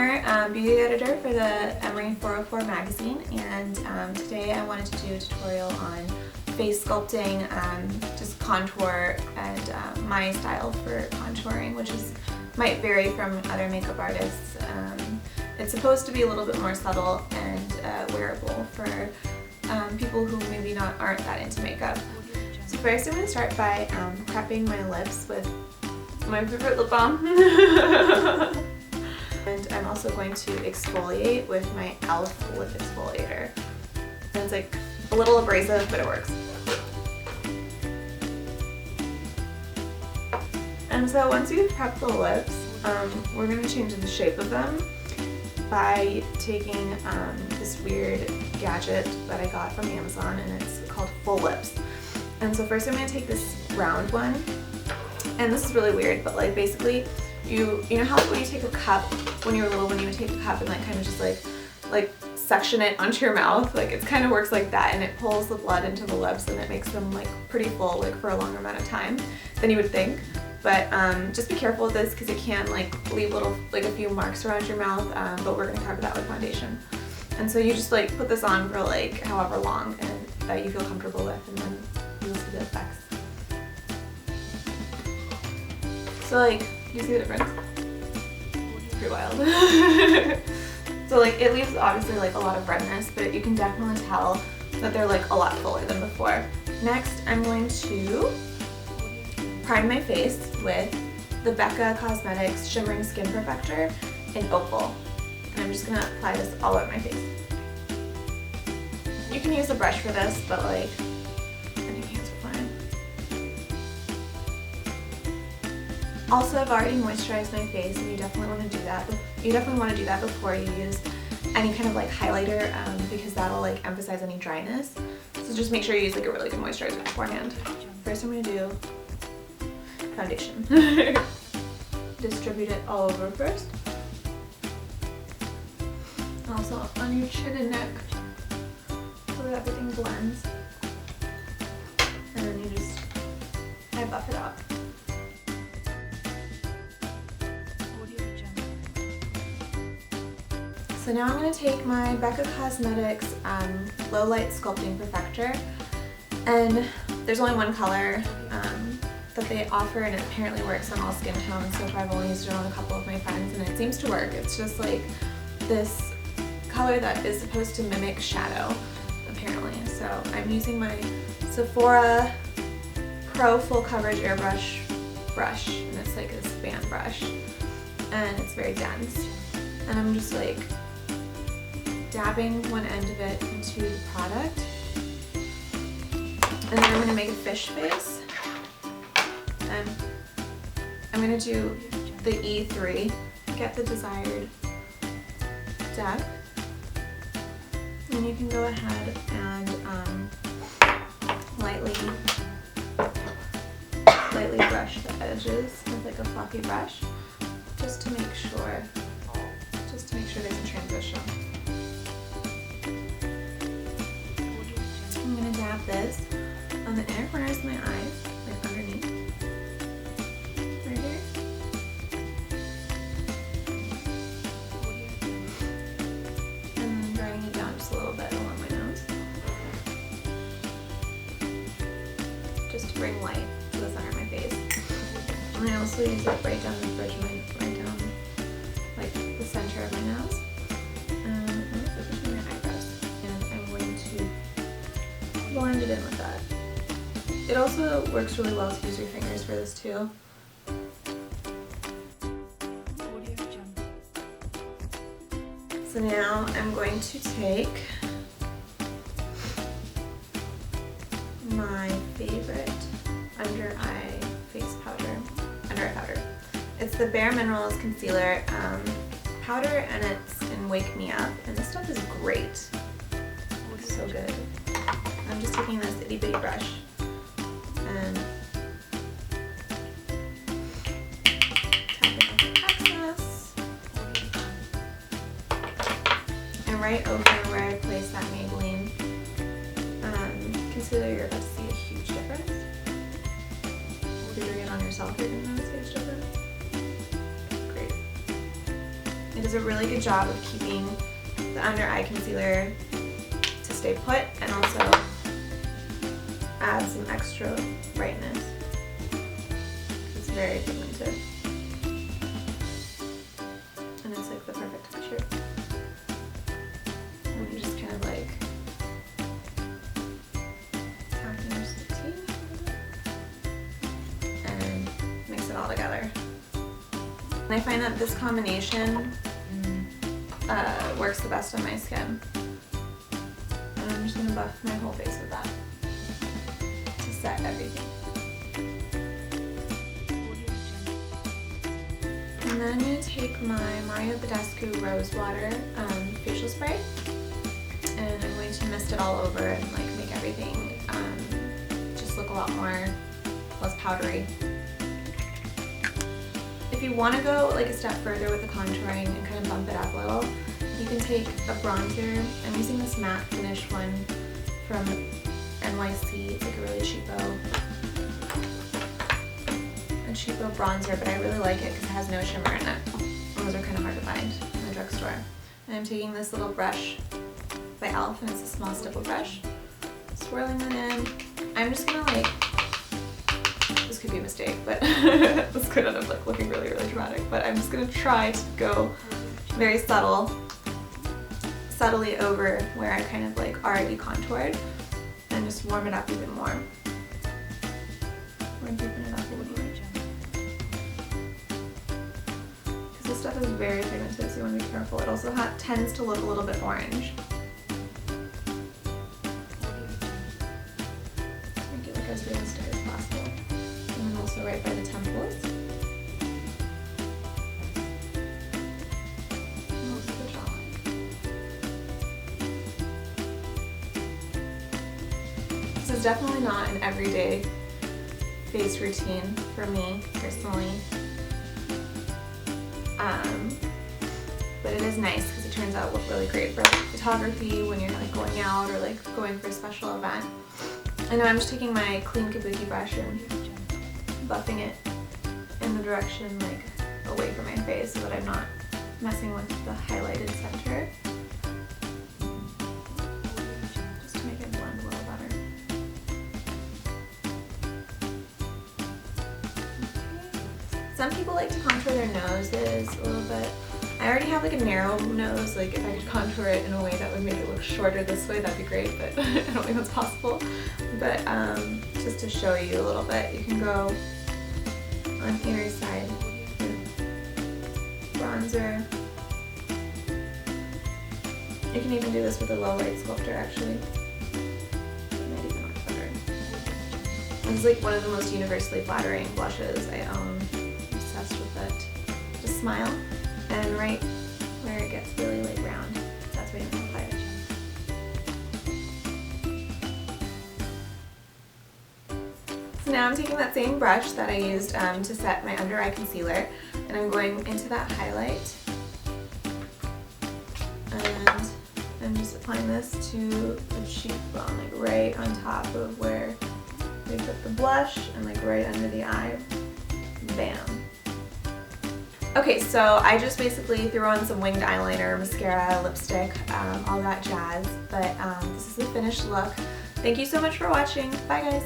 Shimmer beauty editor for the Emory 404 magazine, and today I wanted to do a tutorial on face sculpting, just contour, and my style for contouring, which might vary from other makeup artists. It's supposed to be a little bit more subtle and wearable for people who maybe aren't that into makeup. So first I'm going to start by prepping my lips with my favorite lip balm. And I'm also going to exfoliate with my e.l.f. Lip Exfoliator. And it's like a little abrasive, but it works. And so once you've prepped the lips, we're going to change the shape of them by taking this weird gadget that I got from Amazon, and it's called Full Lips. And so first I'm going to take this round one, and this is really weird, but like basically you know how when you take a cup, when you were little, when you would take a cup and like kind of just like suction it onto your mouth, like it kind of works like that, and it pulls the blood into the lips and it makes them like pretty full, like for a longer amount of time than you would think. But just be careful with this because it can like leave a few marks around your mouth, but we're going to cover that with foundation. And so you just like put this on for like however long and that you feel comfortable with, and then you'll see the effects. So like, you see the difference? It's pretty wild. So like it leaves obviously like a lot of redness, but you can definitely tell that they're like a lot fuller than before. Next, I'm going to prime my face with the BECCA Cosmetics Shimmering Skin Perfector in Opal. And I'm just going to apply this all over my face. You can use a brush for this, but like, I think hands are fine. Also, I've already moisturized my face, and you definitely want to do that. You definitely want to do that before you use any kind of like highlighter, because that'll like emphasize any dryness. So just make sure you use like a really good moisturizer beforehand. First, I'm going to do foundation. Distribute it all over first. Also on your chin and neck so that everything blends. And then I buff it out. So now I'm going to take my BECCA Cosmetics Lowlight Sculpting Perfector, and there's only one color that they offer, and it apparently works on all skin tones, so I've only used it on a couple of my friends and it seems to work. It's just like this color that is supposed to mimic shadow, apparently. So I'm using my Sephora Pro Full Coverage Airbrush brush, and it's like this band brush, and it's very dense. And I'm just like dabbing one end of it into the product, and then I'm going to make a fish face. And I'm going to do the E3, get the desired depth, and you can go ahead and lightly brush the edges with like a fluffy brush, just to make sure there's a transition. I'm going to dab this on the inner corners of my eyes, like underneath. Right here. And then dragging it down just a little bit along my nose. Just to bring light to the center of my face. And I also use it right down the bridge of like the center of my nose. Between my eyebrows. And I'm going to blend it in with that. It also works really well to use your fingers for this too. So now I'm going to take my favorite under eye powder. It's the bareMinerals concealer powder, and it's in Wake Me Up, and this stuff is great. It's so good. I'm just taking this itty bitty brush and tapping off the excess. And right over where I placed that Maybelline concealer, you're about to see a huge difference. If you're doing it on yourself, you're going to notice a huge difference. Great. It does a really good job of keeping the under eye concealer to stay put and also add some extra brightness. It's very pigmented. And it's like the perfect texture. And you just kind of like tacking your sweet tea and mix it all together. And I find that this combination works the best on my skin. And I'm just going to buff my whole face with that to set everything. And then I'm going to take my Badescu Rosewater facial spray, and I'm going to mist it all over and like make everything just look a lot more less powdery. If you want to go like a step further with the contouring and kind of bump it up a little, you can take a bronzer. I'm using this matte finish one from N.Y.C. It's like a really cheapo bronzer, but I really like it because it has no shimmer in it. And those are kind of hard to find in the drugstore. And I'm taking this little brush by e.l.f. and it's a small stipple brush. Swirling it in. I'm just gonna like, this could be a mistake, but this could end up like looking really, really dramatic. But I'm just gonna try to go very subtly over where I kind of like already contoured and just warm it up even more. Or deepen it up a little bit. Because this stuff is very pigmented, so you want to be careful. It also tends to look a little bit orange. Make it look as realistic as possible. And then also right by the temples. This is definitely not an everyday face routine for me personally, but it is nice because it turns out to look really great for like photography when you're like going out or like going for a special event. I know I'm just taking my clean kabuki brush and buffing it in the direction like away from my face so that I'm not messing with the highlighted center. Some people like to contour their noses a little bit. I already have like a narrow nose, like if I could contour it in a way that would make it look shorter this way, that'd be great, but I don't think that's possible. But just to show you a little bit, you can go on either side with bronzer. You can even do this with a Lowlight sculptor actually. It might even look better. This is like one of the most universally flattering blushes I own. With it. Just smile, and right where it gets really like round, that's where you can apply it. So now I'm taking that same brush that I used to set my under eye concealer, and I'm going into that highlight, and I'm just applying this to the cheekbone, like right on top of where we put the blush, and like right under the eye. Bam. Okay, so I just basically threw on some winged eyeliner, mascara, lipstick, all that jazz, but this is the finished look. Thank you so much for watching. Bye guys!